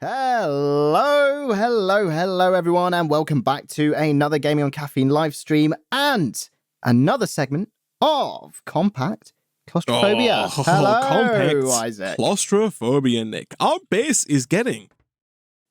Hello everyone, and welcome back to another Gaming on Caffeine live stream and another segment of Compact Claustrophobia. Oh, Hello, Compact Isaac. Claustrophobia, Nick. Our base is getting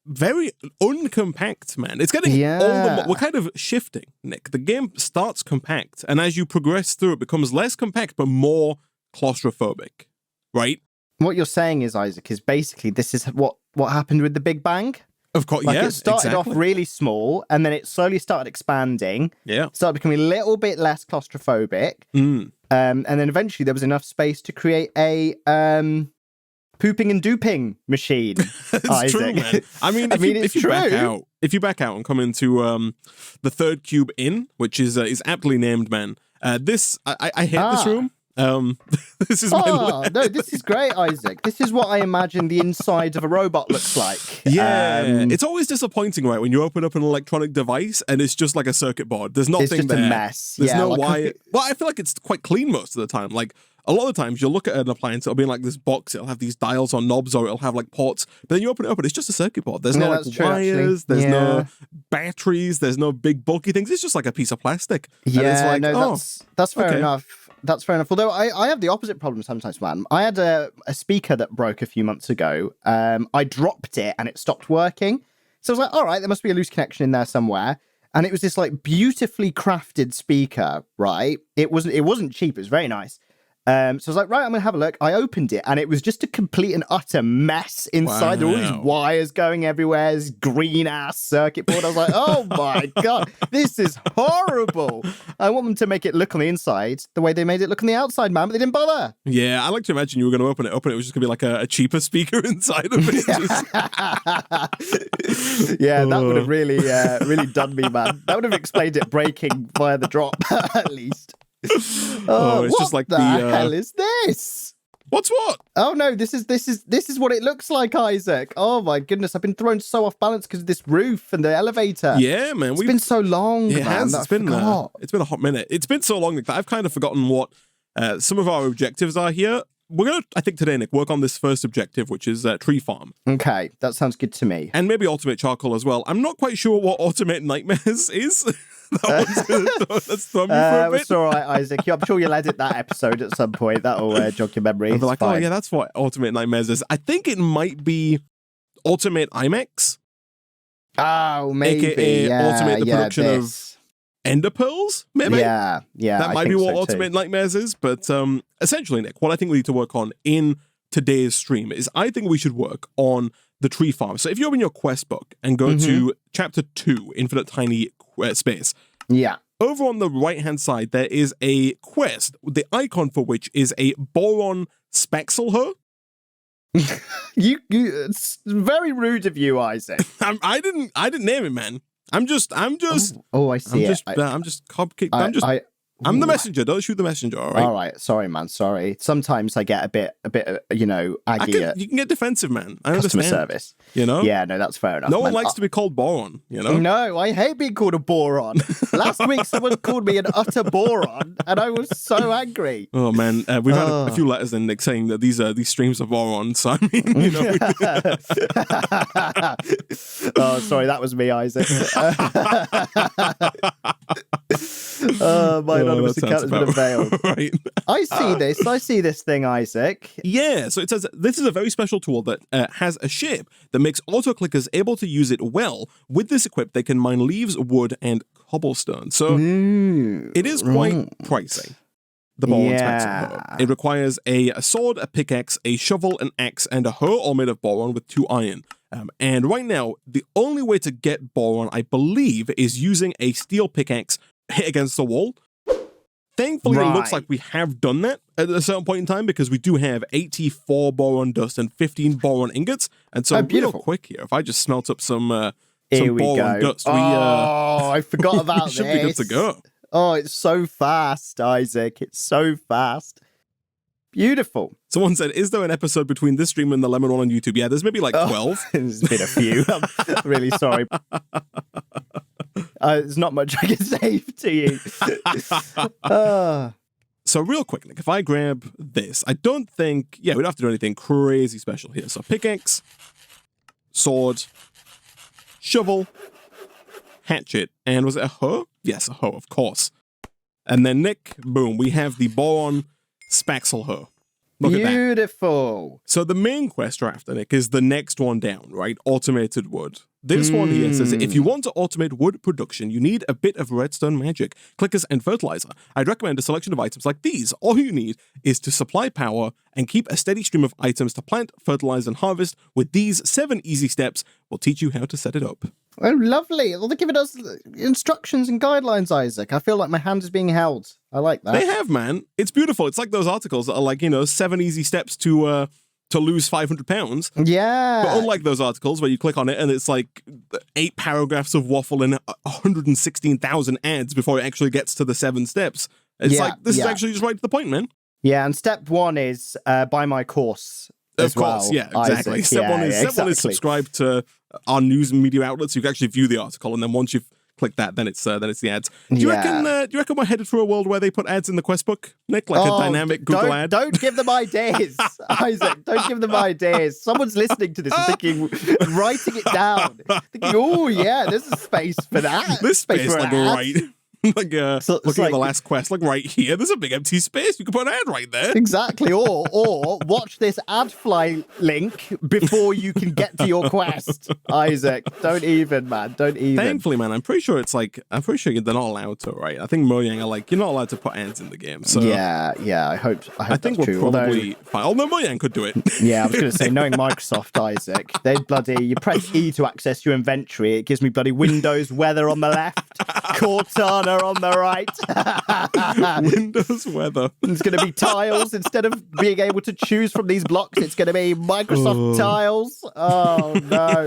very uncompact, man. It's getting all the we're kind of shifting, Nick. The game starts compact, and as you progress through, it becomes less compact but more claustrophobic, right? What you're saying is, Isaac, is basically this is what happened with the Big Bang. Of course, Like yeah, it started off really small, and then it slowly started expanding. Yeah, started becoming a little bit less claustrophobic, and then eventually there was enough space to create a pooping and duping machine. It's Isaac. true, man. I mean, if you back out and come into the third cube in, which is aptly named, man. I hate this room. This is no, this is great, Isaac. This is what I imagine the inside of a robot looks like. Yeah, it's always disappointing, right, when you open up an electronic device and it's just like a circuit board. There's nothing there. It's just a mess. There's no like wire. Well, I feel like it's quite clean most of the time. Like, a lot of the times you'll look at an appliance, it'll be in like this box, it'll have these dials or knobs, or it'll have like ports, but then you open it up and it's just a circuit board. There's no like wires, there's no batteries, there's no big bulky things. It's just like a piece of plastic. Yeah, that's fair enough. That's fair enough. Although I have the opposite problem sometimes, man. I had a speaker that broke a few months ago. I dropped it and it stopped working. So I was like, all right, there must be a loose connection in there somewhere. And it was this like beautifully crafted speaker, right? It wasn't cheap. It was very nice. So I was like, right, I'm going to have a look. I opened it and it was just a complete and utter mess inside. There were all these wires going everywhere, this green ass circuit board. I was like, oh my God, this is horrible. I want them to make it look on the inside the way they made it look on the outside, man, but they didn't bother. Yeah, I like to imagine you were going to open it up and it was just going to be like a cheaper speaker inside of it. Yeah, that would have really done me, man. That would have explained it breaking via the drop, at least. It's just like the hell is this? What's what? Oh no, this is what it looks like, Isaac. Oh my goodness, I've been thrown so off balance because of this roof and the elevator. Yeah, man, it's been so long. It man, has. It's been a hot minute. It's been so long that I've kind of forgotten what some of our objectives are here. We're gonna, I think today, Nick, work on this first objective, which is tree farm. Okay, that sounds good to me. And maybe automate charcoal as well. I'm not quite sure what automate nightmares is. That's thrown me for a bit. It's all right, Isaac. I'm sure you'll edit that episode at some point. That'll jog your memory. I'll be like, oh yeah, that's what automate nightmares is. I think it might be automate IMAX. Oh, maybe. AKA automate the production of ender pearls, maybe? Yeah. That might be what automate nightmares is. But essentially, Nick, what I think we need to work on in today's stream is I think we should work on the tree farm. So if you open your quest book and go to chapter 2, Infinite Tiny Space. Yeah. Over on the right-hand side, there is a quest, the icon for which is a BORON SPAXELHOES. It's very rude of you, Isaac. I didn't name it, man. I'm just. Oh, I see. I'm the messenger. Don't shoot the messenger. All right. All right. Sorry, man. Sorry. Sometimes I get a bit, aggy. You can get defensive, man. I customer understand. Service. You know. Yeah. No, that's fair enough. No one likes to be called boron. You know. No, I hate being called a boron. Last week, someone called me an utter boron, and I was so angry. Oh man, we've had a few letters in, Nick, saying that these streams are boron. So I mean, you know. Oh, sorry, that was me, Isaac. My anonymous account has been unveiled. Right. I see this thing, Isaac. Yeah, so it says this is a very special tool that has a shape that makes auto-clickers able to use it well. With this equipped, they can mine leaves, wood, and cobblestone. So it is quite pricey. The BORON SPAXELHOES. It requires a sword, a pickaxe, a shovel, an axe, and a hoe, all made of boron with 2 iron. And right now, the only way to get boron, I believe, is using a steel pickaxe hit against the wall. Thankfully, it looks like we have done that at a certain point in time because we do have 84 boron dust and 15 boron ingots. And so real quick here, if I just smelt up some boron dust, I forgot about should be good to go. Oh, it's so fast, Isaac. It's so fast. Beautiful. Someone said, is there an episode between this stream and the Lemon one on YouTube? Yeah, there's maybe like 12. There's been a few. I'm really sorry. There's not much I can say to you. So real quick, like if I grab this, I don't think, we don't have to do anything crazy special here. So pickaxe, sword, shovel, hatchet, and was it a hoe? Yes, a hoe, of course. And then Nick, boom, we have the Boron Spaxelhoe. Look at that. Beautiful. So the main quest after, Nick, is the next one down, right? Automated wood. This one here says that if you want to automate wood production, you need a bit of redstone magic, clickers, and fertilizer. I'd recommend a selection of items like these. All you need is to supply power and keep a steady stream of items to plant, fertilize, and harvest. With these 7 easy steps, we'll teach you how to set it up. Oh, lovely. Well, they're giving us instructions and guidelines, Isaac. I feel like my hand is being held. I like that. They have, man. It's beautiful. It's like those articles that are like, 7 easy steps to lose 500 pounds. Yeah. But unlike those articles where you click on it and it's like 8 paragraphs of waffle and 116,000 ads before it actually gets to the 7 steps. It's like, this is actually just right to the point, man. Yeah, and step 1 is buy my course. Of course, yeah, exactly. Step one is subscribe to our news and media outlets so you can actually view the article, and then once you've clicked that, then it's the ads. Do you reckon we're headed for a world where they put ads in the quest book, Nick, like a dynamic Google ad? Don't give them ideas, Isaac. Don't give them ideas. Someone's listening to this and thinking, writing it down, thinking, oh yeah, there's a space for that. This space like right. Looking at the last quest, like right here, there's a big empty space. You can put an ad right there. Exactly. Or watch this ad fly link before you can get to your quest. Isaac, don't even, man. Don't even. Thankfully, man, I'm pretty sure they're not allowed to, right? I think Mojang are like, you're not allowed to put ads in the game. So yeah. I think we're true. probably fine. Although Mojang could do it. Yeah, I was going to say, knowing Microsoft, Isaac, you press E to access your inventory. It gives me bloody Windows weather on the left, Cortana on the right. Windows weather. It's going to be tiles. Instead of being able to choose from these blocks, it's going to be Microsoft tiles. Oh, no.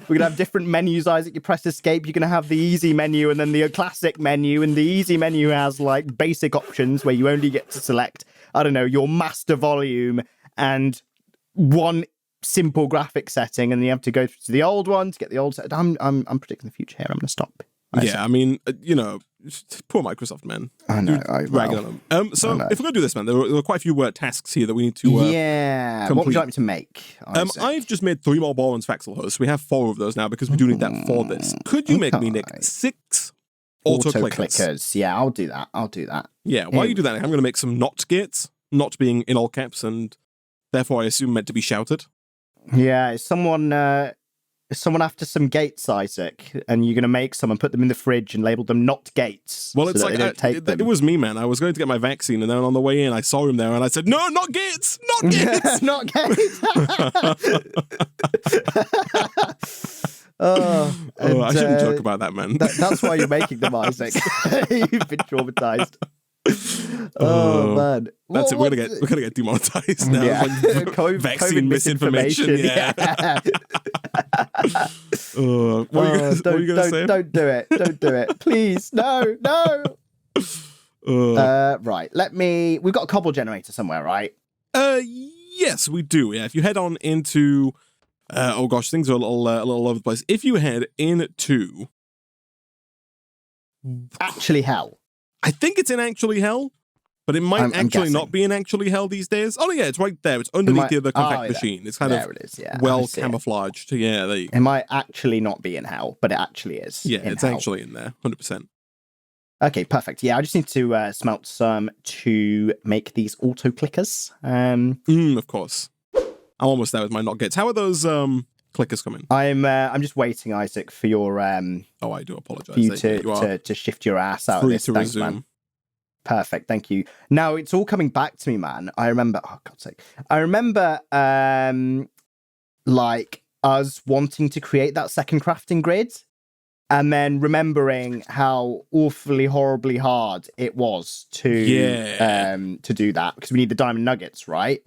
We're going to have different menus, Isaac. You press escape, you're going to have the easy menu and then the classic menu. And the easy menu has like basic options where you only get to select, I don't know, your master volume and one simple graphic setting. And then you have to go to the old one to get the old set. I'm predicting the future here. I'm going to stop. Yeah, I mean, poor Microsoft, man. I know. Ragging on them. So if we're going to do this, man, there were quite a few tasks here that we need to complete. What would you like me to make, I've just made 3 more Boron Spaxelhoes. We have 4 of those now because we do need that for this. Could you make me, Nick, 6 auto-clickers? Yeah, I'll do that. Yeah, while you do that, I'm going to make some not gates, not being in all caps, and therefore I assume meant to be shouted. Yeah, is someone after some gates, Isaac, and you're going to make some and put them in the fridge and label them not gates. Well, it's like it was me, man. I was going to get my vaccine, and then on the way in, I saw him there, and I said, "No, not gates, not gates, not gates." I shouldn't joke about that, man. That's why you're making them, Isaac. You've been traumatized. Oh man, that's it. We're gonna get demonetized now. Yeah. Like, vaccine misinformation. Yeah. What are you gonna say? Don't do it. Don't do it. Please, no. Right. We've got a cobble generator somewhere, right? Yes, we do. Yeah. If you head on into, oh gosh, things are a little all over the place. If you head into actually hell. I think it's in actually hell, but it might actually not be in actually hell these days. Oh, yeah, it's right there. It's underneath the compact machine. It's kind of well camouflaged. Yeah, there you go. It might actually not be in hell, but it actually is. Yeah, it's actually in there, 100%. Okay, perfect. Yeah, I just need to smelt some to make these auto-clickers. Of course. I'm almost there with my not gates. How are those clickers coming? I'm just waiting, Isaac, for your oh, I do apologize. For you to shift your ass out of this. Thanks, man. Perfect, thank you. Now it's all coming back to me, man. I remember, oh God's sake, I remember like us wanting to create that second crafting grid, and then remembering how awfully horribly hard it was to do that because we need the diamond nuggets, right?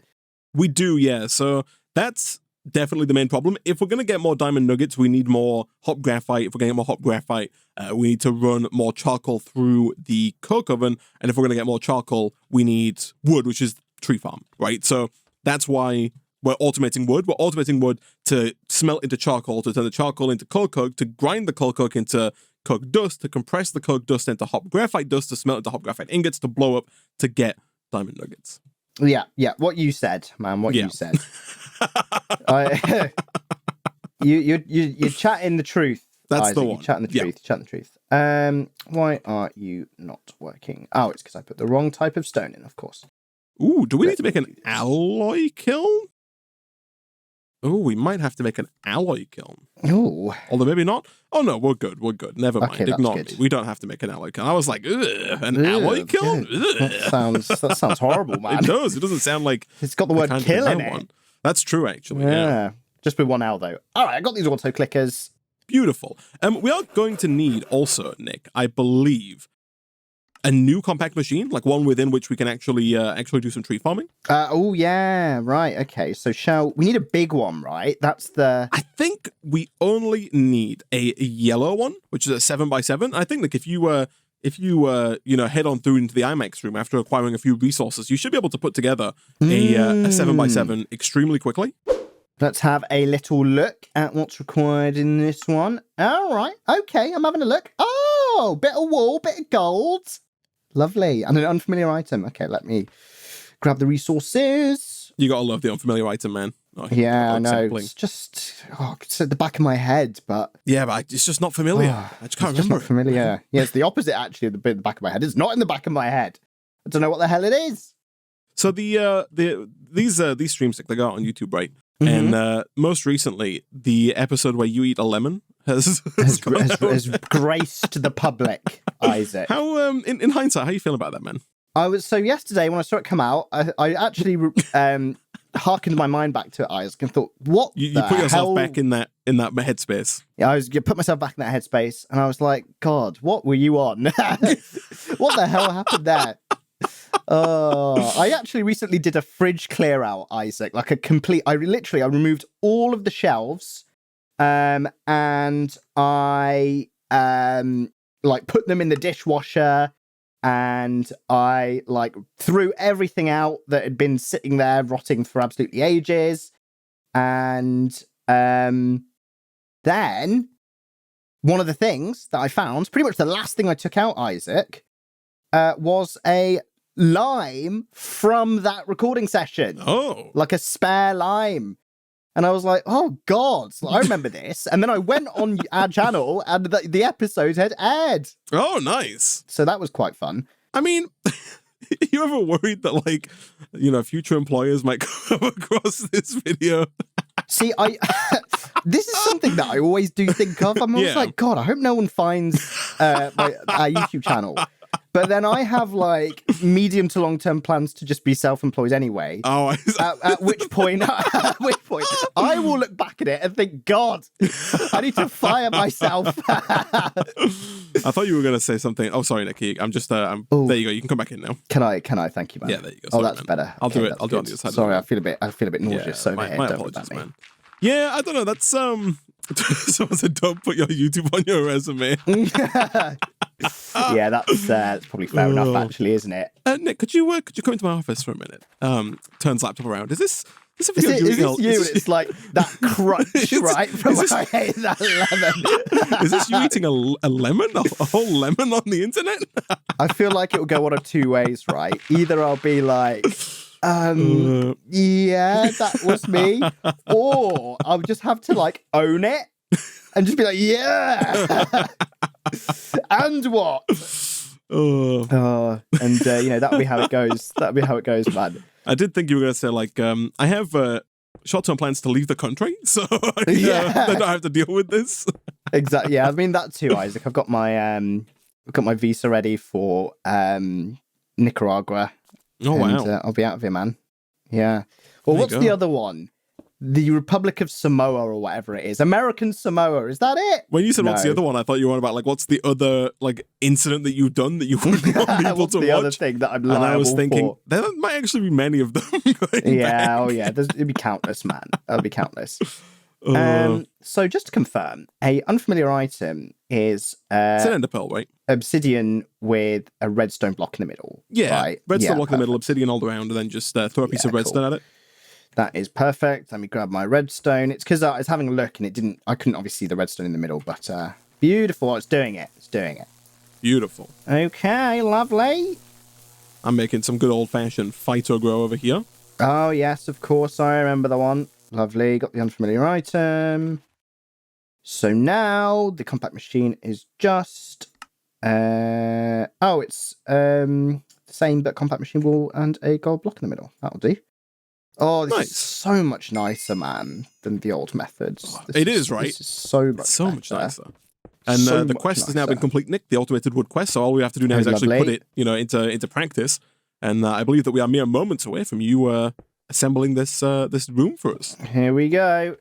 We do, yeah. So that's definitely the main problem. If we're going to get more diamond nuggets, we need more hot graphite. If we're going to get more hot graphite, we need to run more charcoal through the coke oven. And if we're going to get more charcoal, we need wood, which is tree farm, right? So that's why we're automating wood. We're automating wood to smelt into charcoal, to turn the charcoal into coke, to grind the coke into coke dust, to compress the coke dust into hot graphite dust, to smelt into hot graphite ingots, to blow up, to get diamond nuggets. Yeah, what you said, man, you said. You're chatting the truth. That's Isaac. the one. You're chatting the truth. You're chatting the truth. Why are you not working? Oh, it's because I put the wrong type of stone in, of course. Ooh, do we need to make an alloy kiln? Oh, we might have to make an alloy kiln. Oh. Although maybe not. Oh, no, we're good. We're good. Never mind. Okay, Ignore good. me. We don't have to make an alloy kiln. I was like, ugh, an alloy kiln? That sounds horrible, man. It does. It doesn't sound like... It's got the word kill in it. One. That's true, actually. Yeah. Just with one L, though. All right, I got these auto clickers. Beautiful. We are going to need also, Nick, I believe, a new compact machine, like one within which we can actually do some tree farming. Oh, yeah. Right. Okay. So we need a big one, right? That's the... I think we only need a yellow one, which is a 7x7. I think like if you head on through into the IMAX room after acquiring a few resources, you should be able to put together a 7x7 extremely quickly. Let's have a little look at what's required in this one. All right. Okay, I'm having a look. Oh, bit of wool, bit of gold. Lovely. And an unfamiliar item. Okay, let me grab the resources. You gotta love the unfamiliar item, man. Oh, yeah, I know. It's just it's at the back of my head, but... Yeah, but it's just not familiar. I just can't remember. It's not familiar. Yeah, it's the opposite, actually, of the bit at the back of my head. It's not in the back of my head. I don't know what the hell it is. So these streams, they go out on YouTube, right? Mm-hmm. And most recently, the episode where you eat a lemon has graced the public, Isaac. How, in hindsight, how you feeling about that, man? So yesterday when I saw it come out, I actually harkened my mind back to it, Isaac, and thought, what you put yourself back in that headspace. Yeah, I put myself back in that headspace, and I was like, God, what were you on? What the hell happened there? I actually recently did a fridge clear out, Isaac, like a complete. I removed all of the shelves, and I put them in the dishwasher, and I threw everything out that had been sitting there rotting for absolutely ages, and then one of the things that I found, pretty much the last thing I took out, Isaac, was a lime from that recording session. Oh. Like a spare lime. And I was like, oh, God, I remember this. And then I went on our channel and the episode had aired. Oh, nice. So that was quite fun. I mean, you ever worried that, future employers might come across this video? See, this is something that I always do think of. I'm always like, God, I hope no one finds our YouTube channel. But then I have medium to long term plans to just be self-employed anyway. Oh, at which point I will look back at it and think, God, I need to fire myself. I thought you were going to say something. Oh, sorry, Nicky. I'm just. there you go. You can come back in now. Can I? Thank you, man. Yeah, there you go. Sorry, that's man. better. I'll do it. I'll do it on the other side. Sorry, I feel a bit nauseous over here. My apologies, man. Yeah, I don't know. That's someone said, don't put your YouTube on your resume. Yeah, that's probably fair enough, actually, isn't it? Nick, could you come into my office for a minute? Turns laptop around. Is this a video? Is this you? It's like that crunch, right? From I hate that lemon. Is this you eating a lemon? A whole lemon on the internet? I feel like it will go one of two ways, right? Either I'll be like, yeah, that was me. Or I'll just have to own it and just be like, yeah. And what? And that'll be how it goes. That'll be how it goes, man. I did think you were going to say I have short-term plans to leave the country, so I don't have to deal with this. Exactly. Yeah, I mean that too, Isaac. I've got my visa ready for Nicaragua. Oh wow! I'll be out of here, man. Yeah. Well, what's the other one? The Republic of Samoa or whatever it is. American Samoa. Is that it? When you said what's the other one, I thought you were on about what's the other incident that you've done that you wouldn't want people to watch. The other thing that I'm liable and I was thinking for? There might actually be many of them. Yeah. Oh yeah. It'd be countless, man. There'll be countless. So just to confirm, a unfamiliar item is it's an ender pearl, right? Obsidian with a redstone block in the middle. Yeah, right? Redstone block in the middle, obsidian all around, and then just throw a piece of redstone at it. That is perfect. Let me grab my redstone. It's because I was having a look and I couldn't obviously see the redstone in the middle, but beautiful. It's doing it. Beautiful. Okay, lovely. I'm making some good old-fashioned phyto grow over here. Oh, yes, of course. I remember the one. Lovely. Got the unfamiliar item. So now the compact machine is just... it's the same, but compact machine wall and a gold block in the middle. That'll do. Oh, this is so much nicer, man, than the old methods. It is, right? This is so much nicer. And the quest has now been complete, Nick, the automated wood quest. So all we have to do now is actually put it, into practice. And I believe that we are mere moments away from you assembling this room for us. Here we go.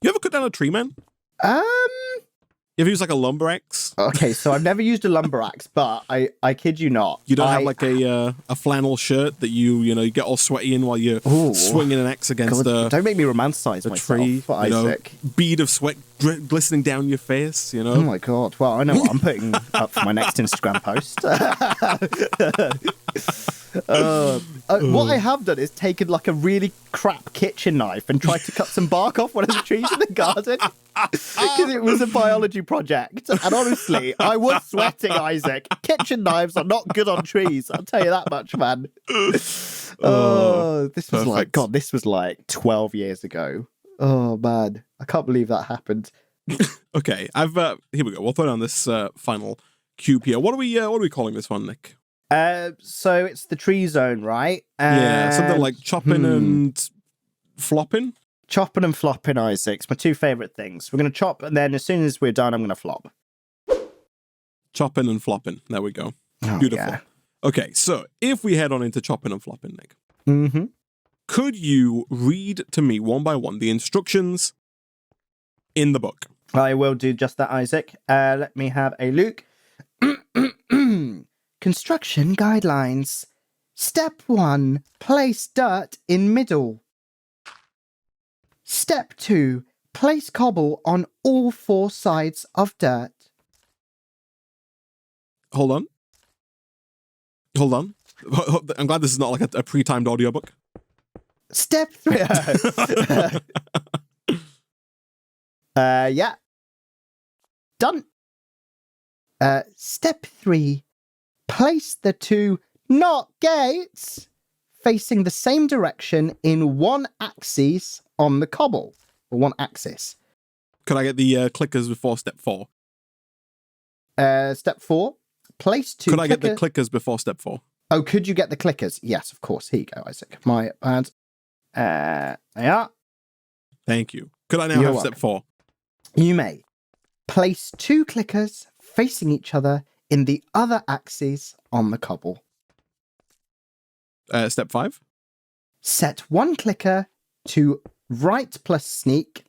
You ever cut down a tree, man? You ever use like a lumber axe? Okay, so I've never used a lumber axe, but I kid you not. You don't have like a flannel shirt that you get all sweaty in while you're swinging an axe against don't make me romanticize a myself, tree, Isaac. Bead of sweat glistening down your face, Oh my god. Well, I know what I'm putting up for my next Instagram post. What I have done is taken like a really crap kitchen knife and tried to cut some bark off one of the trees in the garden. Because it was a biology project. And honestly, I was sweating, Isaac. Kitchen knives are not good on trees. I'll tell you that much, man. This was like 12 years ago. Oh, man. I can't believe that happened. Okay, here we go. We'll throw down this final cube here. What are we calling this one, Nick? So it's the tree zone, right? Yeah, something like chopping and flopping. Chopping and flopping, Isaac. It's my two favourite things. We're going to chop, and then as soon as we're done, I'm going to flop. Chopping and flopping. There we go. Oh, beautiful. Yeah. Okay, so if we head on into chopping and flopping, Nick, could you read to me one by one the instructions in the book? I will do just that, Isaac. Let me have a look. Construction guidelines. Step 1. Place dirt in middle. Step 2. Place cobble on all 4 sides of dirt. Hold on. I'm glad this is not like a pre-timed audiobook. Step 3. Yeah. Done. Step 3. Place the 2 not gates facing the same direction in one axis on the cobble, or one axis. Could I get the clickers before step 4? Step 4. Place 2. Could I get the clickers before step 4? Oh, could you get the clickers? Yes, of course. Here you go, Isaac. My bad. There you are. Thank you. Could I now have step 4? You may. Place 2 clickers facing each other in the other axes on the cobble. Step 5? Set 1 clicker to right plus sneak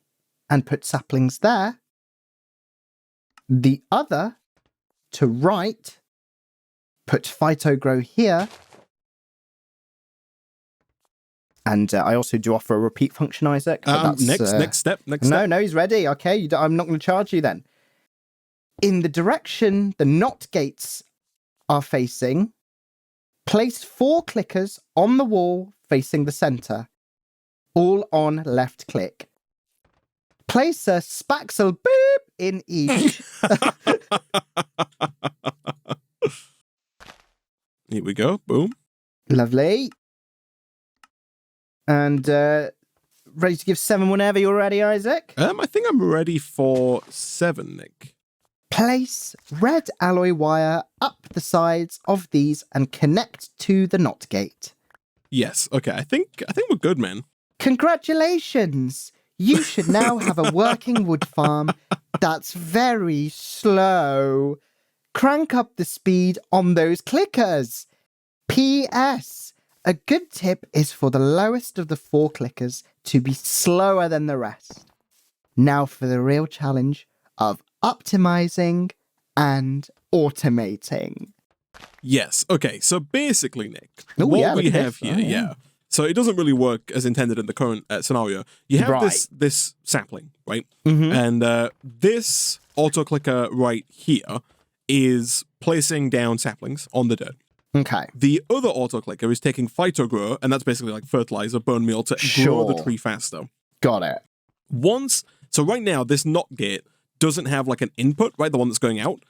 and put saplings there. The other to right, put phytogrow here. And I also do offer a repeat function, Isaac. Next step. No, he's ready. Okay, I'm not going to charge you then. In the direction the not gates are facing, place 4 clickers on the wall facing the center, all on left click. Place a spaxel boop in each. Here we go. Boom. Lovely. And ready to give 7 whenever you're ready, Isaac? I think I'm ready for 7, Nick. Place red alloy wire up the sides of these and connect to the knot gate. Yes. Okay. I think we're good, man. Congratulations! You should now have a working wood farm that's very slow. Crank up the speed on those clickers. P.S. A good tip is for the lowest of the 4 clickers to be slower than the rest. Now for the real challenge of optimizing and automating. Yes. Okay. So basically, Nick, what we have here, so it doesn't really work as intended in the current scenario. You have this sapling, right? And this auto clicker right here is placing down saplings on the dirt. Okay. The other auto clicker is taking phytogrow, and that's basically like fertilizer, bone meal to grow the tree faster. Got it. So right now, this knot gate doesn't have like an input, right? The one that's going out.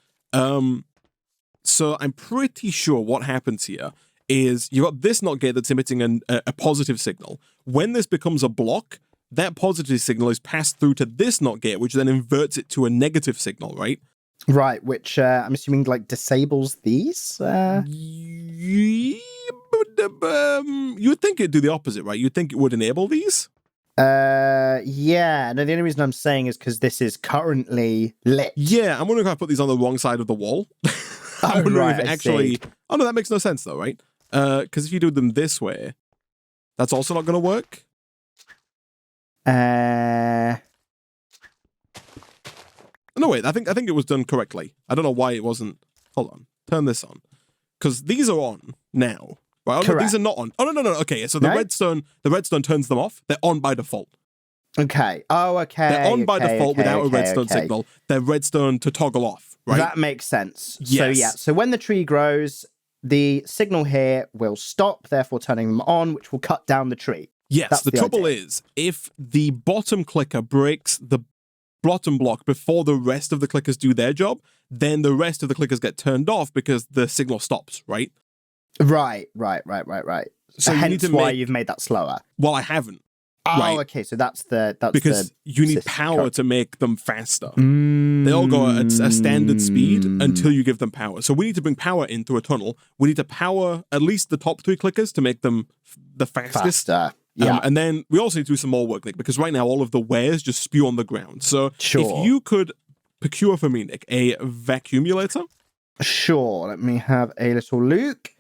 So I'm pretty sure what happens here is you've got this knot gate that's emitting a positive signal. When this becomes a block, that positive signal is passed through to this NOT gate, which then inverts it to a negative signal, right? Right, which I'm assuming like disables these. You would think it'd do the opposite, right? You'd think it would enable these. Yeah. No, the only reason I'm saying is because this is currently lit. Yeah, I'm wondering if I put these on the wrong side of the wall. I'm wondering if it actually. Oh no, that makes no sense though, right? Because if you do them this way, that's also not going to work. No, wait. I think it was done correctly. I don't know why it wasn't. Hold on. Turn this on, because these are on now. Right? Oh, no, these are not on. Oh no. Okay, so the redstone turns them off. They're on by default. Okay. Oh, okay. They're on by default without a redstone signal. They're redstone to toggle off. Right. That makes sense. Yes. So yeah. So when the tree grows, the signal here will stop, therefore turning them on, which will cut down the tree. Yes. That's the trouble is, if the bottom clicker breaks the bottom block before the rest of the clickers do their job, then the rest of the clickers get turned off because the signal stops, right? Right. So hence why you've made that slower. Well, I haven't. Oh, right? Okay. So that's because you need power to make them faster. They all go at a standard speed until you give them power. So we need to bring power in through a tunnel. We need to power at least the top 3 clickers to make them the fastest. Faster. Yeah. And then we also need to do some more work, Nick, because right now all of the wares just spew on the ground. So if you could procure for me, Nick, a vacuumulator. Sure. Let me have a little look.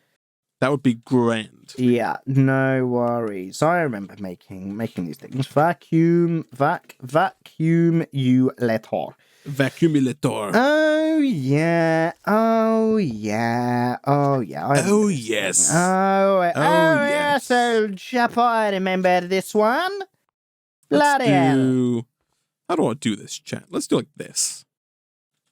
That would be grand. Yeah, no worries. I remember making these things. Vacuumulator. Vacuumulator. Oh yeah. Oh yes. Yes, old chap. I remember this one. Bloody hell. How do I do this, chat? Let's do it like this.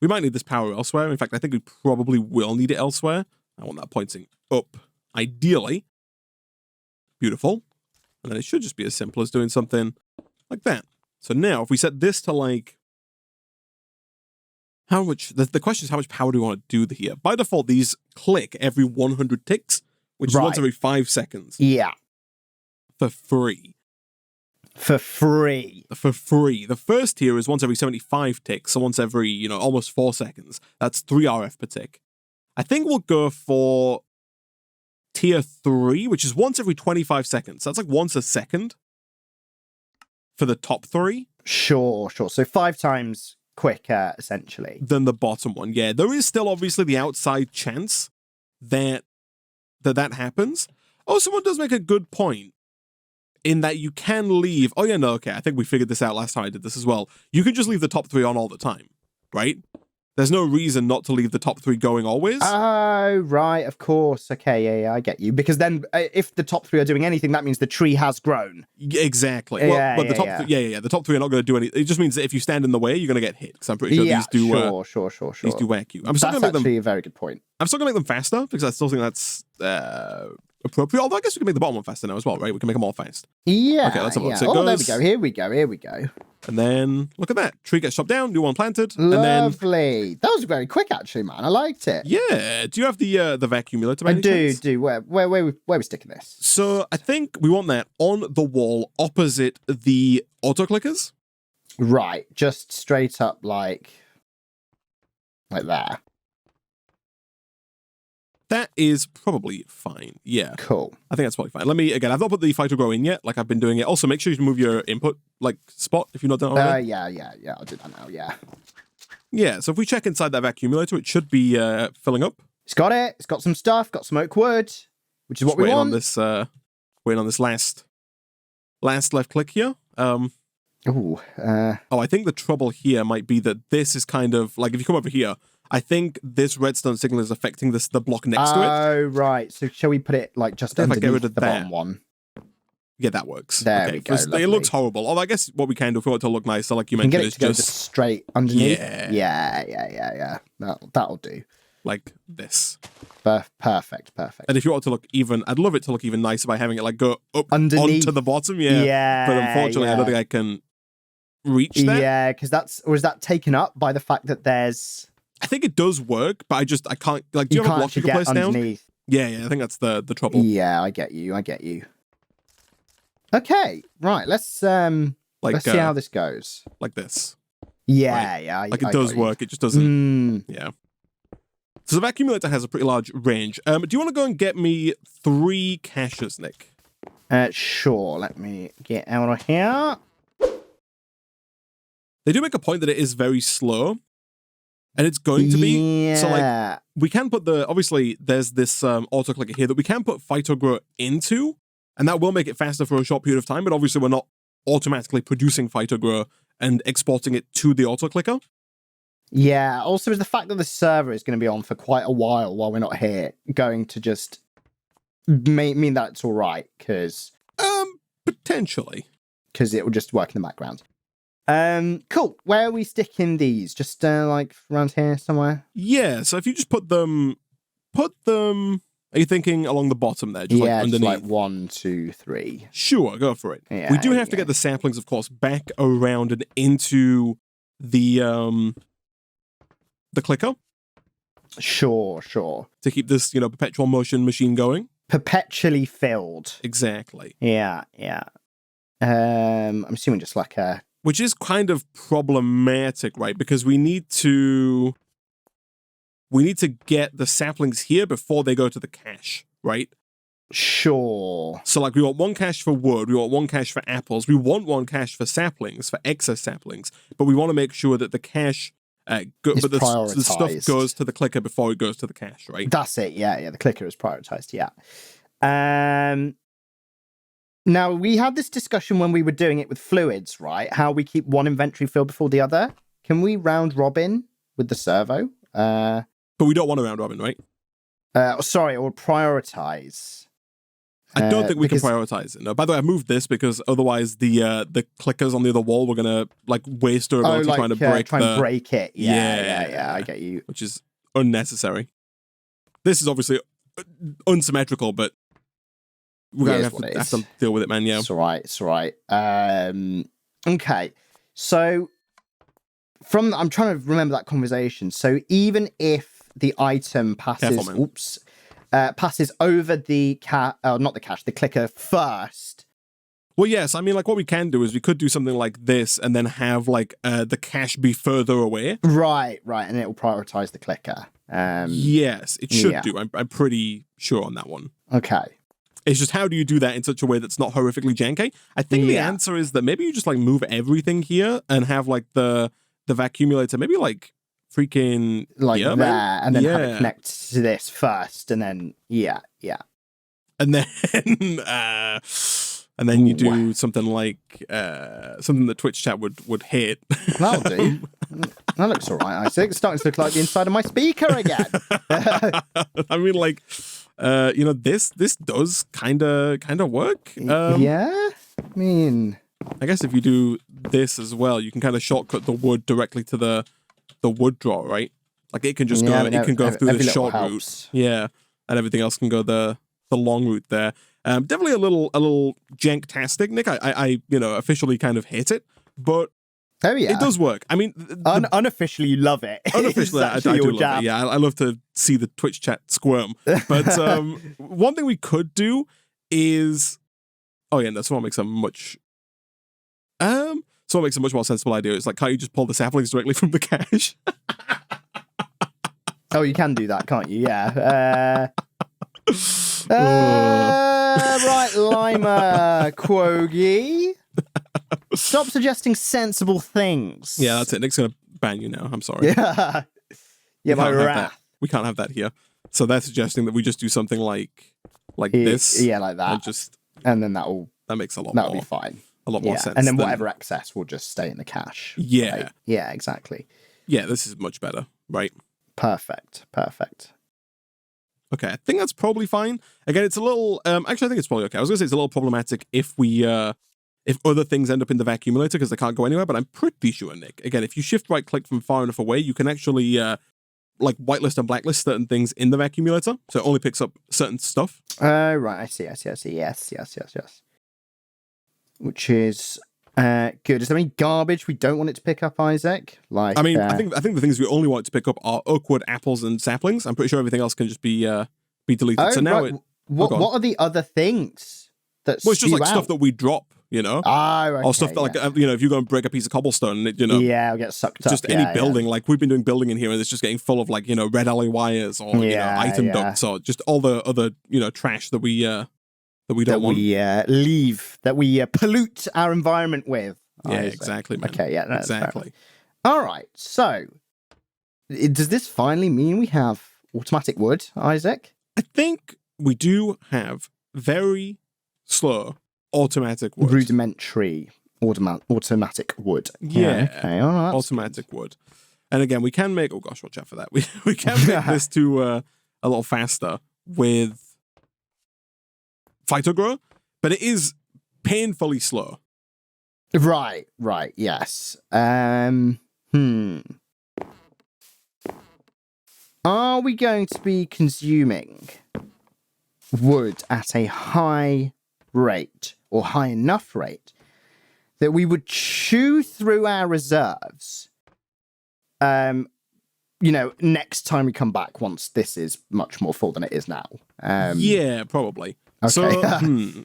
We might need this power elsewhere. In fact, I think we probably will need it elsewhere. I want that pointing up. Ideally. Beautiful. And then it should just be as simple as doing something like that. So now, if we set this to like... How much... The question is, how much power do we want to do here? By default, these click every 100 ticks, which is once every 5 seconds. Yeah. For free. For free. The first tier is once every 75 ticks, so once every, almost 4 seconds. That's 3 RF per tick. I think we'll go for tier 3, which is once every 25 seconds. That's like once a second for the top 3. Sure. So 5 times quicker, essentially. Than the bottom one. Yeah, there is still obviously the outside chance that happens. Oh, someone does make a good point in that you can leave... Oh, yeah, no, okay. I think we figured this out last time I did this as well. You can just leave the top 3 on all the time, right? There's no reason not to leave the top 3 going always. Oh, right, of course. Okay, yeah, I get you. Because then if the top 3 are doing anything, that means the tree has grown. Exactly. The top 3 are not going to do anything. It just means that if you stand in the way, you're going to get hit. Because I'm pretty sure these do... Sure. These do whack you. That's actually a very good point. I'm still going to make them faster, because I still think that's appropriate. Although I guess we can make the bottom one faster now as well, right? We can make them all fast. Yeah. Okay, let's have a look. Yeah. So there we go. Here we go. And then, look at that. Tree gets chopped down, new one planted. Lovely. And then, that was very quick, actually, man. I liked it. Yeah. Do you have the vacuumulator? I do. Where we sticking this? So, I think we want that on the wall opposite the auto-clickers. Right. Just straight up like there. That is probably fine. Yeah. Cool. I think that's probably fine. I've not put the fighter grow in yet, like I've been doing it. Also, make sure you move your input, spot, if you're not done already. Yeah. I'll do that now, yeah. Yeah, so if we check inside that vacuumulator, it should be filling up. It's got it. It's got some stuff, got some oak wood, which is what we want. Waiting on this last left click here. I think the trouble here might be that this is kind of, like, if you come over here, I think this redstone signal is affecting the block next to it. Oh, right. So shall we put it just underneath the bottom one? Yeah, that works. There we go. It looks horrible. Although I guess what we can do if we want it to look nicer, like you mentioned, is just straight underneath. Yeah. That'll do. Like this. Perfect. And if you want it to look even, I'd love it to look even nicer by having it go up underneath onto the bottom. Yeah. But unfortunately, I don't think I can reach that. Yeah, because is that taken up by the fact that there's... I think it does work, but I can't, do you have a block you can place underneath. Down? Yeah, I think that's the trouble. Yeah, I get you. Okay, right, let's Like, let's see how this goes. Like this. Yeah, right? yeah. Like it does work. It just doesn't. Yeah. So the vacuumulator has a pretty large range. Do you want to go and get me 3 caches, Nick? Sure. Let me get out of here. They do make a point that it is very slow. And it's going to be. So, like, we can put obviously, there's this auto clicker here that we can put phytogrow into, and that will make it faster for a short period of time, but obviously we're not automatically producing phytogrow and exporting it to the auto clicker. Yeah, also is the fact that the server is going to be on for quite a while we're not here going to just mean that it's all right, because... Potentially. Because it will just work in the background. Cool. Where are we sticking these? Just like around here somewhere? Yeah, so if you just put them, are you thinking along the bottom there? Just like underneath? Just like 1, 2, 3. Sure, go for it. Yeah, we do have to get the saplings, of course, back around and into the clicker. Sure. To keep this, perpetual motion machine going. Perpetually filled. Exactly. Yeah. I'm assuming just like a... Which is kind of problematic, right? Because we need to get the saplings here before they go to the cache, right? Sure. So, like, we want 1 cache for wood, we want 1 cache for apples, we want 1 cache for saplings, for excess saplings, but we want to make sure that the cache, the stuff goes to the clicker before it goes to the cache, right? That's it, yeah, the clicker is prioritized, yeah. Now, we had this discussion when we were doing it with fluids, right? How we keep one inventory filled before the other. Can we round robin with the servo? But we don't want to round robin, right? Or prioritize. I don't think we can prioritize it. No. By the way, I moved this because otherwise the clickers on the other wall were gonna like waste our ability trying to break it. Yeah, I get you. Which is unnecessary. This is obviously unsymmetrical, but we're gonna have to deal with it, man. Yeah, it's all right. Okay, so I'm trying to remember that conversation. So even if the item passes, passes over the the clicker first. Well, yes. I mean, like, what we can do is we could do something like this and then have like the cache be further away. Right, and it will prioritize the clicker. Yes, it should do. I'm pretty sure on that one. Okay. It's just, how do you do that in such a way that's not horrifically janky? I think the answer is that maybe you just like move everything here and have like the vacuumulator maybe like freaking like here, there, and then have it connect to this first, and then and then you do something like something that Twitch chat would hate. That'll do. That looks all right, Isaac. It's starting to look like the inside of my speaker again. I mean, like, this does kind of work. I mean, I guess if you do this as well, you can kind of shortcut the wood directly to the wood draw, right? Like, it can just go. It can go through the short route. Yeah, and everything else can go the long route there. Definitely a little jank-tastic, Nick. I officially kind of hate it, but it does work. I mean, unofficially, you love it. Unofficially, I do love it. Yeah, I love to see the Twitch chat squirm. But one thing we could do is, someone makes a much more sensible idea. It's like, can't you just pull the saplings directly from the cache? Oh, you can do that, can't you? Yeah. Right, Lima Quogi. Stop suggesting sensible things. Yeah, that's it. Nick's gonna ban you now. I'm sorry. Yeah, my wrath. We can't have that here. So they're suggesting that we just do something like this. Yeah, like that. And then that makes a lot more. That'll be fine. A lot more sense. And then whatever excess will just stay in the cache. Yeah. Right? Yeah, exactly. Yeah, this is much better, right? Perfect. Okay, I think that's probably fine. Again, it's a little... actually, I think it's probably okay. I was going to say it's a little problematic if if other things end up in the vacuumulator because they can't go anywhere, but I'm pretty sure, Nick. Again, if you shift right-click from far enough away, you can actually, like, whitelist and blacklist certain things in the vacuumulator, so it only picks up certain stuff. Right, I see. Yes. Which is... good. Is there any garbage we don't want it to pick up, Isaac? Like, I mean, I think the things we only want it to pick up are oakwood, apples, and saplings. I'm pretty sure everything else can just be deleted. So now what are the other things that it's just like stuff that we drop you know? Okay, or stuff that, like, you know, if you go and break a piece of cobblestone, you know. Yeah, it'll get sucked up. Just any building. Like, we've been doing building in here, and it's just getting full of, like, you know, red alley wires or, you know, item ducts or just all the other, you know, trash that we don't want. That we pollute our environment with. Yeah, exactly, man. Okay, yeah, no, exactly. All right, so does this finally mean we have automatic wood, Isaac? I think we do have very slow automatic wood. Rudimentary automatic wood. Yeah. Okay, all right. Automatic wood. And again, we can make, oh gosh, watch out for that. We can make this to a little faster with phytogrow, but it is painfully slow. Right, yes. Are we going to be consuming wood at a high rate or high enough rate that we would chew through our reserves, you know, next time we come back once this is much more full than it is now? Yeah, probably. Okay. So,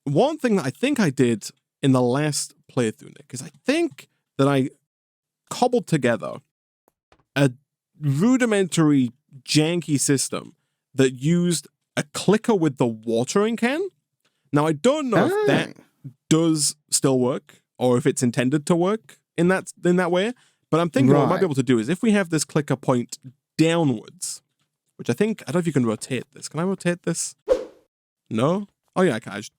one thing that I think I did in the last playthrough, Nick, is I think that I cobbled together a rudimentary, janky system that used a clicker with the watering can. Now, I don't know if that does still work or if it's intended to work in that way, but I'm thinking what I might be able to do is if we have this clicker point downwards, which I don't know if you can rotate this. Can I rotate this? No? Oh yeah, I can. I just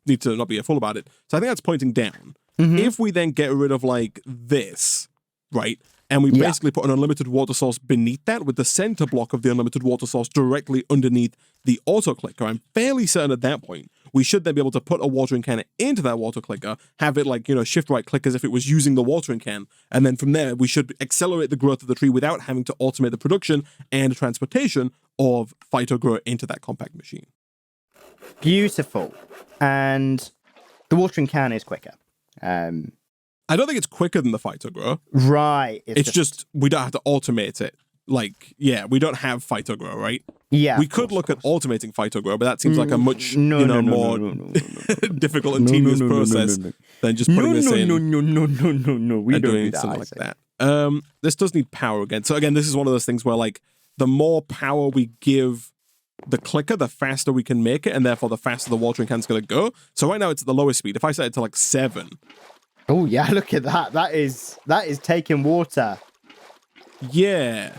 need to not be a fool about it. So I think that's pointing down. If we then get rid of like this, right, and we basically put an unlimited water source beneath that with the center block of the unlimited water source directly underneath the auto clicker, I'm fairly certain at that point we should then be able to put a watering can into that water clicker, have it like, you know, shift right click as if it was using the watering can, and then from there we should accelerate the growth of the tree without having to automate the production and transportation of phytogrow into that compact machine. Beautiful. And the watering can is quicker. I don't think it's quicker than the phytogrow. Right. It's just we don't have to automate it. Like, yeah, we don't have phytogrow, right? Yeah. We could look at automating phytogrow, but that seems like a much more difficult and tedious process than just putting this in. No. We and don't doing do that, something like that. This does need power again. So again, this is one of those things where like the more power we give the clicker, the faster we can make it, and therefore the faster the watering can's going to go. So right now it's at the lowest speed. If I set it to like 7. Oh yeah, look at that. That is taking water. Yeah.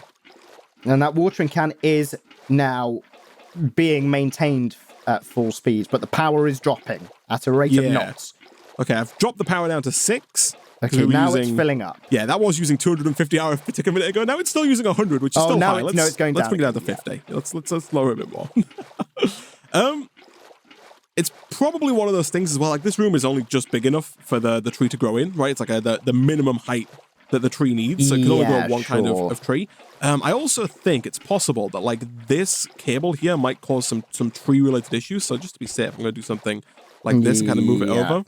And that watering can is now being maintained at full speed, but the power is dropping at a rate of knots. Okay, I've dropped the power down to 6. Okay, now it's filling up. Yeah, that was using 250 RF a minute ago. Now it's still using 100, which is still high. It's going down. Let's bring it down to 50. Yeah. Let's lower it a bit more. It's probably one of those things as well. Like, this room is only just big enough for the tree to grow in, right? It's like the minimum height that the tree needs. So it can only grow one kind of tree. I also think it's possible that like this cable here might cause some tree related issues. So just to be safe, I'm going to do something like this and kind of move it over.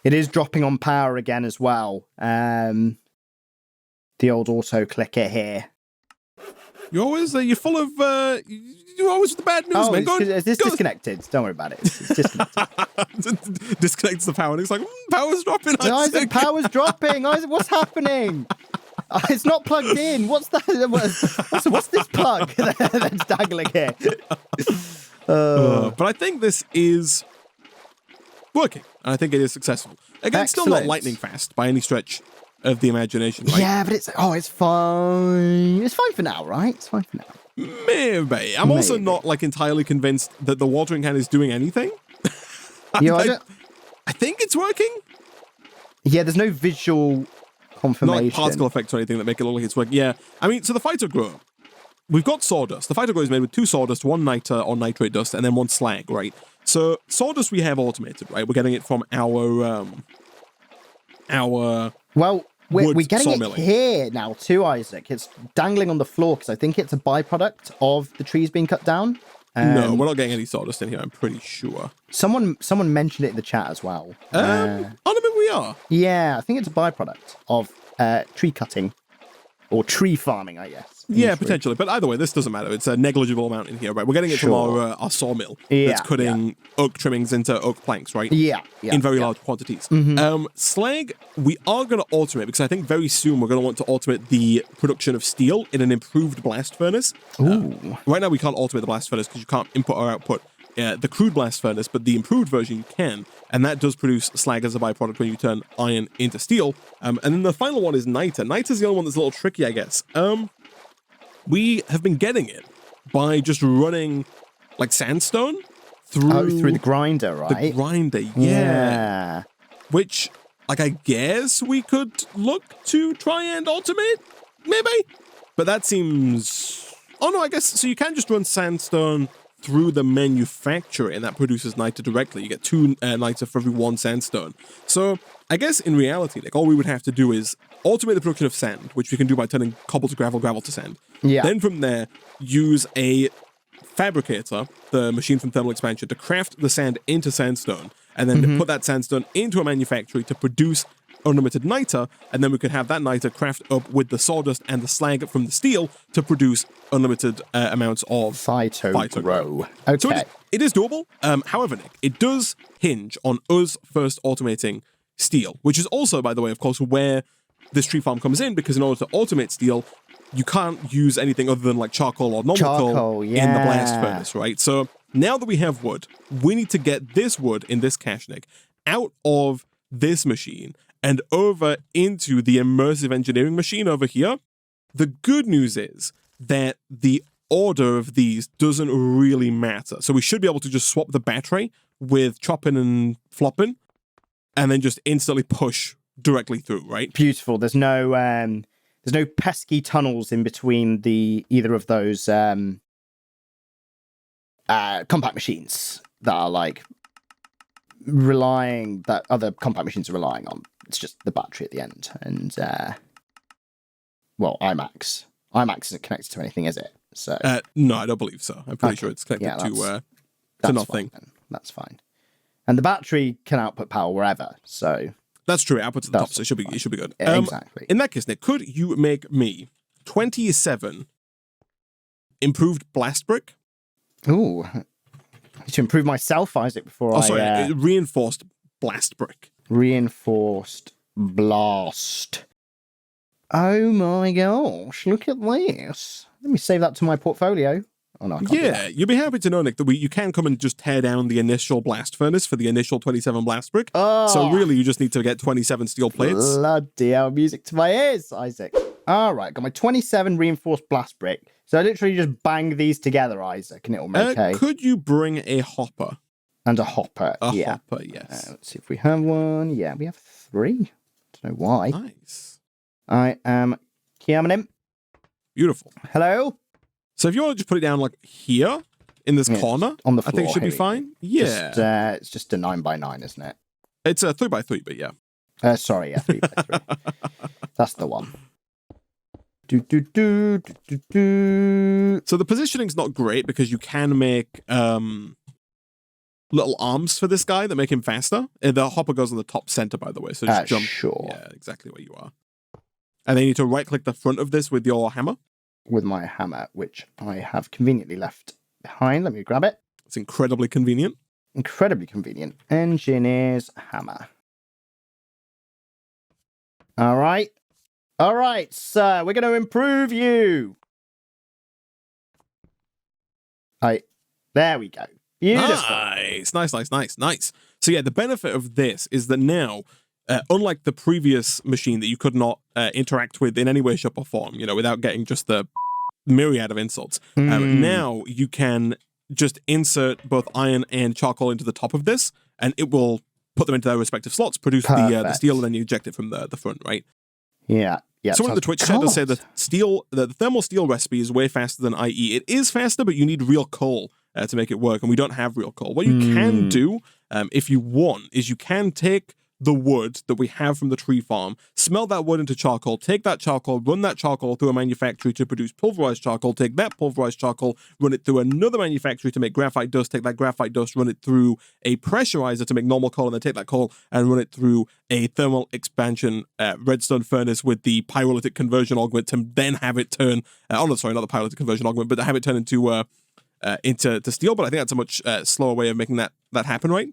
It is dropping on power again as well. The old auto clicker here. You're always you're full of you're always with the bad news, man. Is this disconnected? Don't worry about it. It's disconnected. Disconnects the power, and it's like power's dropping. Isaac, power's dropping. Isaac, what's happening? It's not plugged in. What's that? What's this plug that's dangling here? But I think this is working, and I think it is successful. Again, still not lightning fast by any stretch of the imagination, right? Yeah, but it's fine. It's fine for now, right? It's fine for now. Maybe. I'm also not like entirely convinced that the watering can is doing anything. I think it's working. Yeah, there's no visual confirmation. Not like particle effects or anything that make it look like it's working. Yeah, I mean, so the phytogrow, we've got sawdust. The phytogrow is made with 2 sawdust, 1 niter or nitrate dust, and then 1 slag, right? So sawdust we have automated, right? We're getting it from our well, we're getting sawmilling. it here now too, Isaac. It's dangling on the floor because I think it's a byproduct of the trees being cut down. No, we're not getting any sawdust in here, I'm pretty sure. Someone mentioned it in the chat as well. I don't think we are. Yeah, I think it's a byproduct of tree cutting. or tree farming, I guess. Yeah, potentially. But either way, this doesn't matter. It's a negligible amount in here, right? We're getting it from our sawmill that's cutting oak trimmings into oak planks, right? In very large quantities. Slag, we are going to automate because I think very soon we're going to want to automate the production of steel in an improved blast furnace. Right now we can't automate the blast furnace because you can't input or output the crude blast furnace, but the improved version you can, and that does produce slag as a byproduct when you turn iron into steel. And then the final one is niter. Niter's the only one that's a little tricky, I guess. We have been getting it by just running like sandstone through the grinder, right? The grinder, yeah. Which, like, I guess we could look to try and automate, maybe? But that seems... Oh, no, I guess... So you can just run sandstone through the manufacturer, and that produces niter directly. You get 2 niter for every 1 sandstone. So I guess in reality, like, all we would have to do is automate the production of sand, which we can do by turning cobble to gravel, gravel to sand. Then from there, use a fabricator, the machine from thermal expansion, to craft the sand into sandstone, and then put that sandstone into a manufactory to produce unlimited niter, and then we could have that niter craft up with the sawdust and the slag from the steel to produce unlimited amounts of phyto-grow. Okay. So it is doable. However, Nick, it does hinge on us first automating steel, which is also, by the way, of course, where this tree farm comes in, because in order to automate steel, you can't use anything other than like charcoal or normal coal in the blast furnace, right? So now that we have wood, we need to get this wood in this cache, Nick, out of this machine and over into the immersive engineering machine over here. The good news is that the order of these doesn't really matter. So we should be able to just swap the battery with chopping and flopping and then just instantly push directly through, right? Beautiful. There's no pesky tunnels in between either of those compact machines that are like that other compact machines are relying on. It's just the battery at the end, and IMAX isn't connected to anything, is it? So no, I don't believe so. I'm pretty sure it's connected to nothing. That's fine. And the battery can output power wherever, so that's true. It outputs at the top, so it should be good. Exactly. In that case, Nick, could you make me 27 improved blast brick? Ooh, to improve myself, Isaac. Reinforced blast brick. Reinforced blast. Oh my gosh! Look at this. Let me save that to my portfolio. Oh no, I can't do that. You'll be happy to know, Nick, that you can come and just tear down the initial blast furnace for the initial 27 blast brick. So really, you just need to get 27 steel plates. Bloody hell, music to my ears, Isaac. All right, got my 27 reinforced blast brick. So I literally just bang these together, Isaac, and it'll make Could you bring a hopper? And a hopper, hopper, yes. Let's see if we have one. Yeah, we have 3. Don't know why. Nice. I am coming. Beautiful. Hello? So if you want to just put it down like here in this corner, on the floor, I think it should be fine. Yeah. It's just a 9x9, isn't it? It's a 3x3, but yeah. 3x3. That's the one. So the positioning's not great because you can make little arms for this guy that make him faster. The hopper goes on the top center, by the way, so just jump. Sure. Yeah, exactly where you are. And then you need to right-click the front of this with your hammer. With my hammer, which I have conveniently left behind. Let me grab it. It's incredibly convenient. Incredibly convenient. Engineer's hammer. All right. All right, sir. We're going to improve you. There we go. Beautiful. Nice. So yeah, the benefit of this is that now, unlike the previous machine that you could not interact with in any way, shape, or form, without getting just the myriad of insults, now you can just insert both iron and charcoal into the top of this, and it will put them into their respective slots, produce the steel, and then you eject it from the front, right? Yeah. Someone in the Twitch chat does say the thermal steel recipe is way faster than IE. It is faster, but you need real coal to make it work, and we don't have real coal. What you can do, if you want, is you can take the wood that we have from the tree farm, smelt that wood into charcoal, take that charcoal, run that charcoal through a manufactory to produce pulverized charcoal, take that pulverized charcoal, run it through another manufactory to make graphite dust, take that graphite dust, run it through a pressurizer to make normal coal, and then take that coal and run it through a thermal expansion redstone furnace with the pyrolytic conversion augment to then have it turn, not the pyrolytic conversion augment, but to have it turn into steel. But I think that's a much slower way of making that happen, right?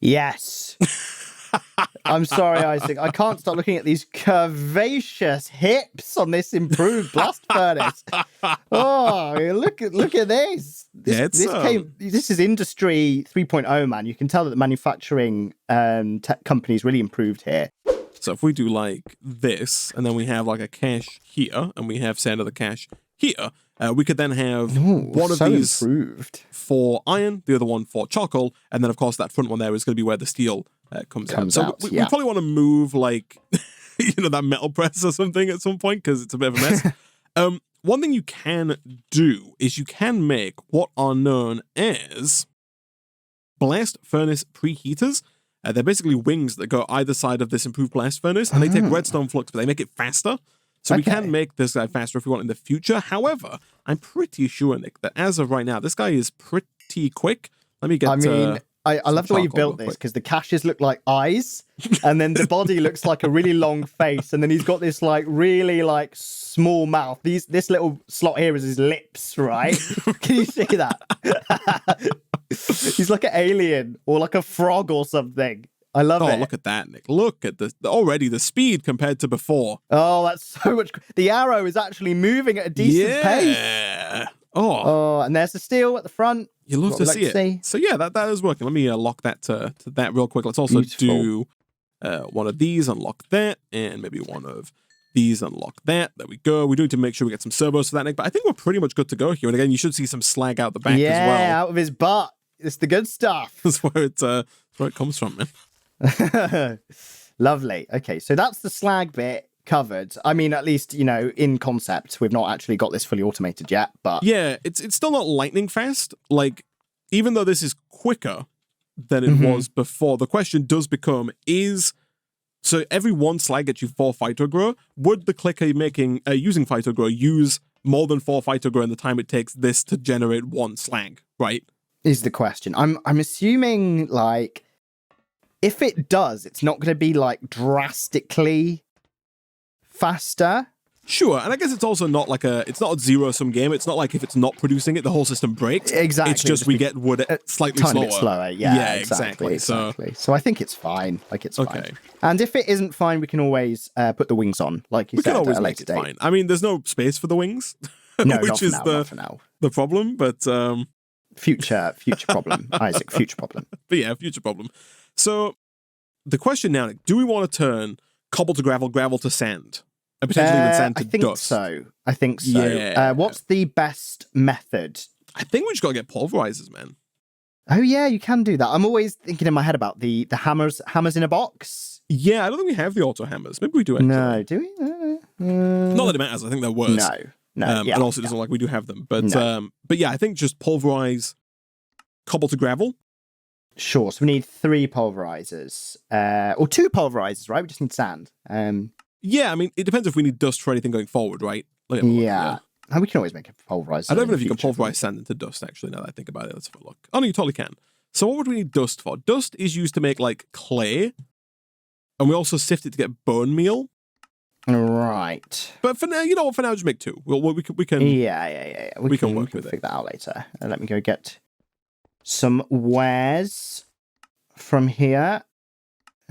Yes. I'm sorry, Isaac. I can't stop looking at these curvaceous hips on this improved blast furnace. Oh, look at this. This is Industry 3.0, man. You can tell that the manufacturing tech company's really improved here. So if we do like this, and then we have like a cache here, and we have say another cache here, we could then have one of these improved for iron, the other one for charcoal, and then of course that front one there is going to be where the steel comes out. So we probably want to move like that metal press or something at some point because it's a bit of a mess. One thing you can do is you can make what are known as blast furnace preheaters. They're basically wings that go either side of this improved blast furnace, and they take redstone flux, but they make it faster. So we can make this guy faster if we want in the future. However, I'm pretty sure, Nick, that as of right now, this guy is pretty quick. Let me get I love the way you built this, because the caches look like eyes, and then the body looks like a really long face, and then he's got this like really like small mouth. This little slot here is his lips, right? Can you see that? He's like an alien or like a frog or something. I love it. Oh, look at that, Nick. Look at this. Already the speed compared to before. Oh, that's so much. The arrow is actually moving at a decent pace. Oh, and there's the steel at the front. You love to see it. So yeah, that is working. Let me lock that to that real quick. Let's also do one of these, unlock that, and maybe one of these, unlock that. There we go. We do need to make sure we get some servos for that, Nick, but I think we're pretty much good to go here. And again, you should see some slag out the back as well. Yeah, out of his butt. It's the good stuff. That's where it comes from, man. Lovely. Okay, so that's the slag bit covered. I mean, at least, in concept, we've not actually got this fully automated yet, but... Yeah, it's still not lightning fast. Like, even though this is quicker than it was before, the question does become, so every one slag gets you 4 phytogrow. Would the clicker using phytogrow use more than 4 phytogrow in the time it takes this to generate 1 slag, right? Is the question. I'm assuming, like, if it does, it's not going to be, like, drastically faster. Sure, and I guess it's also not like it's not a zero-sum game. It's not like if it's not producing it, the whole system breaks. Exactly. It's just we get wood slightly slower. Bit slower. Yeah, exactly. So I think it's fine. Like, it's fine. And if it isn't fine, we can always put the wings on, like you said, at a later later date. Fine. I mean, there's no space for the wings, no, which is the problem, but... Future problem, Isaac, future problem. But yeah, future problem. So the question now, Nick, do we want to turn cobble to gravel, gravel to sand? And potentially even sand to dust? I think so. Yeah. What's the best method? I think we just got to get pulverizers, man. Oh yeah, you can do that. I'm always thinking in my head about the hammers in a box. Yeah, I don't think we have the auto hammers. Maybe we do actually. No, do we? Not that it matters. I think they're worse. No. And also it doesn't look like we do have them. But yeah, I think just pulverize cobble to gravel. Sure. So we need 3 pulverizers. Or 2 pulverizers, right? We just need sand. Yeah, I mean, it depends if we need dust for anything going forward, right? Yeah. And we can always make a pulverizer. I don't know if you can pulverize sand into dust, actually, now that I think about it. Let's have a look. Oh, no, you totally can. So what would we need dust for? Dust is used to make, like, clay. And we also sift it to get bone meal. Right. But for now, for now, just make 2. We can. Yeah. We can work with it. Figure that out later. Let me go get some wares from here.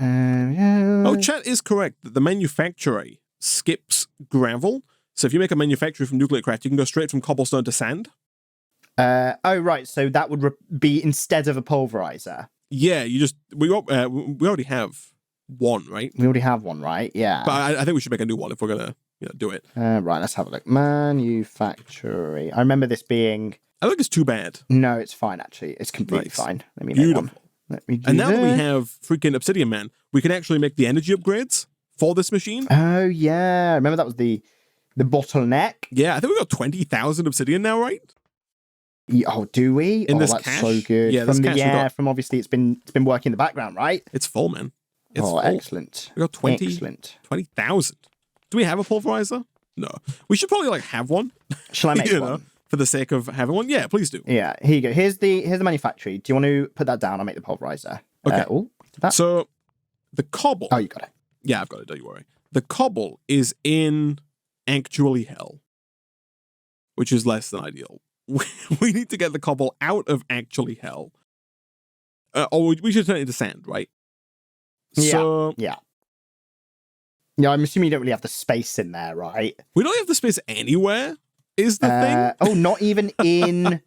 Chat is correct that the manufacturer skips gravel. So if you make a manufacturer from nuclear craft, you can go straight from cobblestone to sand. Right. So that would be instead of a pulverizer. Yeah, we already have one, right? We already have one, right? Yeah. But I think we should make a new one if we're gonna do it. Right. Let's have a look. Manufacturing. I remember this being. I don't think it's too bad. No, it's fine. Actually, it's completely fine. Let me make one. And now that we have freaking Obsidian Man, we can actually make the energy upgrades for this machine. Oh yeah, remember that was the bottleneck. Yeah, I think we got 20,000 Obsidian now, right? Oh, do we? That's cache? So good. Yeah, from obviously it's been working in the background, right? It's full, man. It's full. Excellent. We got 20,000. Do we have a pulverizer? No. We should probably like have one. Shall I make one? For the sake of having one? Yeah, please do. Yeah, here you go. Here's the manufactory. Do you want to put that down? I'll make the pulverizer. Okay. That. So the cobble. Oh, you got it. Yeah, I've got it. Don't you worry. The cobble is in actually hell, which is less than ideal. We need to get the cobble out of actually hell. Or we should turn it into sand, right? So, yeah, I'm assuming you don't really have the space in there, right? We don't have the space anywhere, is the thing. Oh, not even in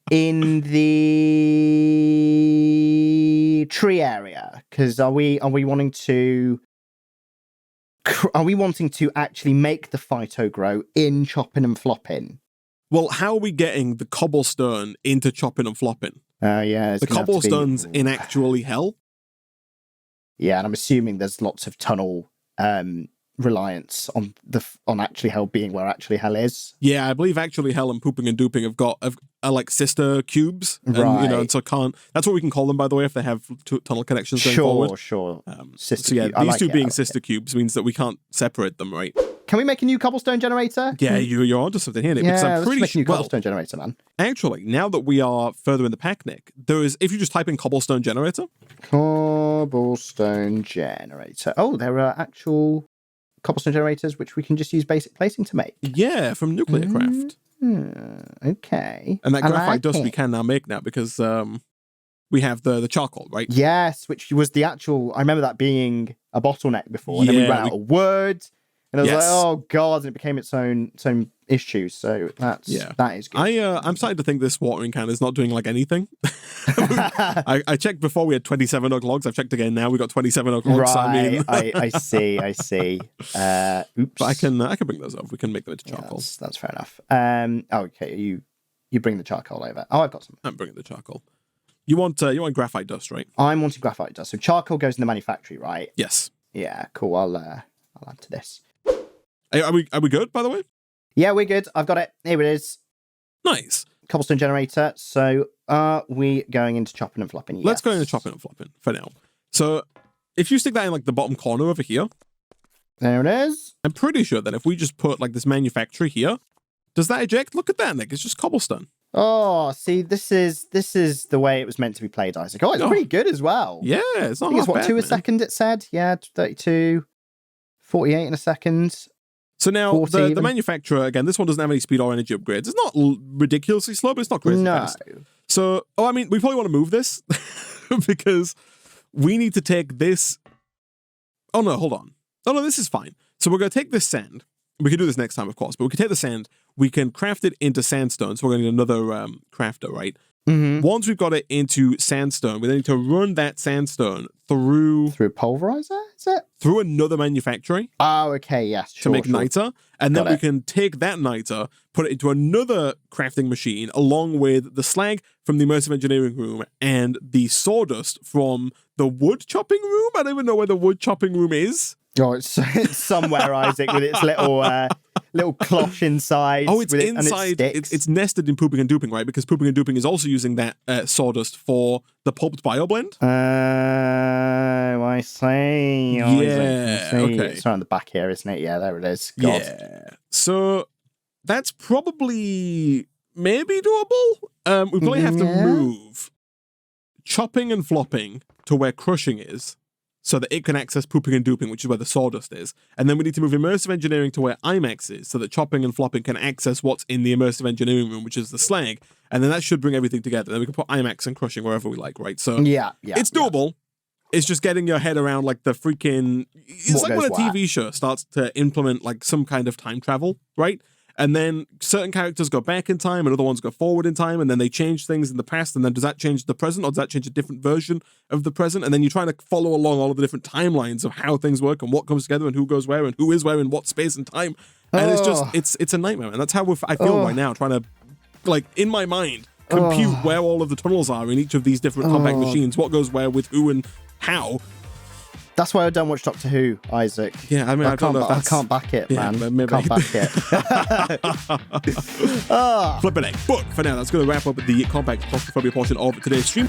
the tree area? Because are we wanting to actually make the phyto grow in chopping and flopping? Well, how are we getting the cobblestone into chopping and flopping? Yeah, the cobblestone's in actually hell. Yeah, and I'm assuming there's lots of tunnel reliance on actually hell being where actually hell is. Yeah, I believe actually hell and pooping and duping are like sister cubes, and right. And so can't. That's what we can call them, by the way, if they have tunnel connections going forward. Sure. Sister. So yeah, these two being sister cubes means that we can't separate them, right? Can we make a new cobblestone generator? Yeah, you're onto something here, Nick. Yeah, because I'm let's pretty make a new cobblestone generator, man. Actually, now that we are further in the pack, Nick, if you just type in cobblestone generator. Cobblestone generator. Oh, there are actual cobblestone generators which we can just use basic plating to make. Yeah, from nuclear craft. Okay. And that graphite dust we can now make because we have the charcoal, right? Yes, which was the actual. I remember that being a bottleneck before, and then we ran out of wood. And I was like, oh god, and it became its own issue. So that is good. I'm starting to think this watering can is not doing like anything. I checked before we had 27 oak logs. I've checked again now. We got 27 oak logs. Right, So I see. Oops. But I can bring those up. We can make them into charcoal. Yeah, that's fair enough. Okay, you bring the charcoal over. Oh, I've got some. I'm bringing the charcoal. You want graphite dust, right? I'm wanting graphite dust. So charcoal goes in the manufactory, right? Yes. Yeah, cool. I'll add to this. Are we good, by the way? Yeah, we're good. I've got it. Here it is. Nice. Cobblestone generator. So are we going into chopping and flopping? Yes. Let's go into chopping and flopping for now. So if you stick that in like the bottom corner over here. There it is. I'm pretty sure that if we just put like this manufactory here, does that eject? Look at that, Nick. It's just cobblestone. Oh, see, this is the way it was meant to be played, Isaac. Oh, it's pretty good as well. Yeah, it's not I think it's bad, 2 a second, it said. Yeah, 32, 48 in a second. So now, the manufacturer, again, this one doesn't have any speed or energy upgrades. It's not ridiculously slow, but it's not crazy fast. So, I mean, we probably want to move this because we need to take this. Oh, no, hold on. Oh, no, this is fine. So we're going to take this sand. We can do this next time, of course, but we can take the sand. We can craft it into sandstone. So we're going to need another crafter, right? Mm-hmm. Once we've got it into sandstone, we then need to run that sandstone through pulverizer, is it? Through another manufacturing. Oh, okay, yes, to make niter. And then we can take that niter, put it into another crafting machine, along with the slag from the immersive engineering room and the sawdust from the wood chopping room. I don't even know where the wood chopping room is. Oh, it's somewhere, Isaac, with its little cloche inside. Oh, it's inside. It's nested in pooping and duping, right? Because pooping and duping is also using that sawdust for the pulped bioblend. I see. Yeah. Okay. It's around the back here, isn't it? Yeah, there it is. God. Yeah. So that's probably maybe doable. We probably have to move chopping and flopping to where crushing is, so that it can access pooping and duping, which is where the sawdust is. And then we need to move immersive engineering to where IMAX is, so that chopping and flopping can access what's in the immersive engineering room, which is the slag. And then that should bring everything together. Then we can put IMAX and crushing wherever we like, right? So it's doable. Yeah. It's just getting your head around like the freaking... It's like when a TV show starts to implement like some kind of time travel, right? And then certain characters go back in time and other ones go forward in time, and then they change things in the past, and then does that change the present, or does that change a different version of the present? And then you're trying to follow along all of the different timelines of how things work and what comes together and who goes where and who is where in what space and time. And it's just, it's a nightmare. And that's how I feel right now, trying to, like, in my mind, compute where all of the tunnels are in each of these different compact machines, what goes where with who and how. That's why I don't watch Doctor Who, Isaac. Yeah, I mean, I don't know if I can't back it, man. Maybe. Can't back it. Flippin' egg. But for now, that's going to wrap up the compact claustrophobia portion of today's stream.